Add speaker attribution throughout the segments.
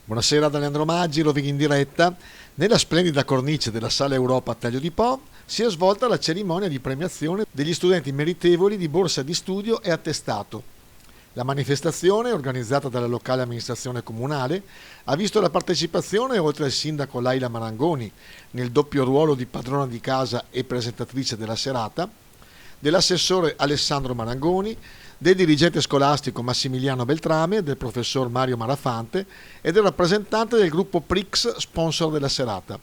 Speaker 1: Buonasera da Leandro Maggi, lo vedo in diretta. Nella splendida cornice della Sala Europa a Taglio di Po si è svolta la cerimonia di premiazione degli studenti meritevoli di borsa di studio e attestato. La manifestazione, organizzata dalla locale amministrazione comunale, ha visto la partecipazione, oltre al sindaco Laila Marangoni, nel doppio ruolo di padrona di casa e presentatrice della serata, dell'assessore Alessandro Marangoni, del dirigente scolastico Massimiliano Beltrame, del professor Mario Marafante e del rappresentante del gruppo Prix, sponsor della serata.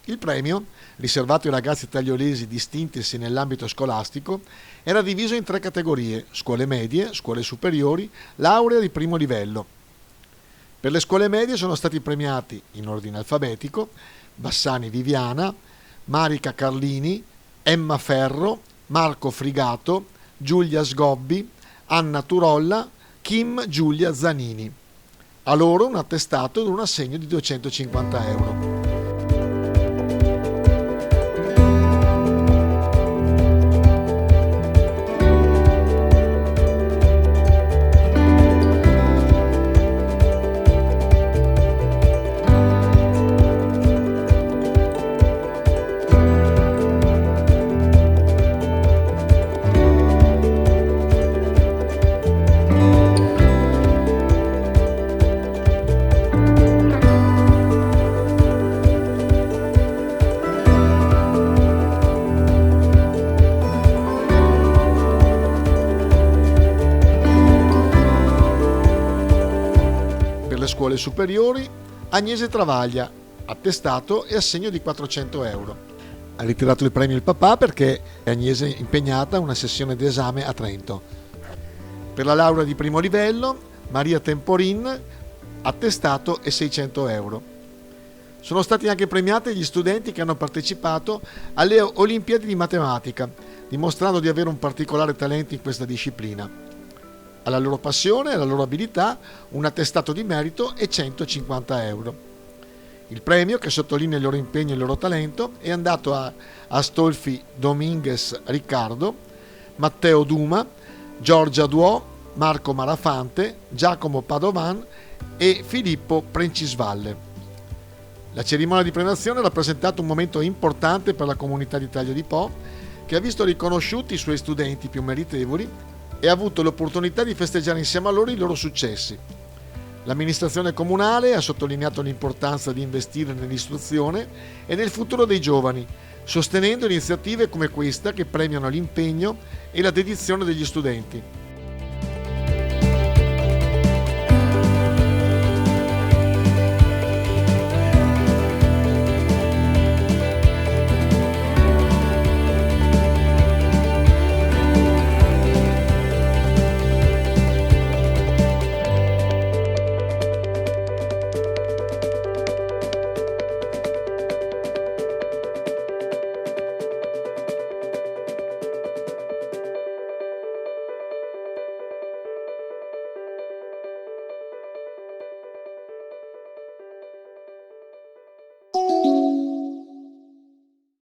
Speaker 1: Il premio, riservato ai ragazzi tagliolesi distintisi nell'ambito scolastico, era diviso in 3 categorie: scuole medie, scuole superiori, laurea di primo livello. Per le scuole medie sono stati premiati, in ordine alfabetico, Bassani Viviana, Marica Carlini, Emma Ferro, Marco Frigato, Giulia Sgobbi, Anna Turolla, Kim Giulia Zanini. A loro un attestato ed un assegno di 250 euro. Per le scuole superiori, Agnese Travaglia, attestato e assegno di 400 euro. Ha ritirato il premio il papà perché Agnese è impegnata a una sessione di esame a Trento. Per la laurea di primo livello, Maria Temporin, attestato e 600 euro. Sono stati anche premiati gli studenti che hanno partecipato alle Olimpiadi di matematica, dimostrando di avere un particolare talento in questa disciplina. Alla loro passione e alla loro abilità un attestato di merito e 150 euro. Il premio, che sottolinea il loro impegno e il loro talento, è andato a Astolfi Dominguez Riccardo, Matteo Duma, Giorgia Duò, Marco Marafante, Giacomo Padovan e Filippo Prencisvalle. La cerimonia di premiazione ha rappresentato un momento importante per la comunità di Taglio di Po, che ha visto riconosciuti i suoi studenti più meritevoli e ha avuto l'opportunità di festeggiare insieme a loro i loro successi. L'amministrazione comunale ha sottolineato l'importanza di investire nell'istruzione e nel futuro dei giovani, sostenendo iniziative come questa che premiano l'impegno e la dedizione degli studenti.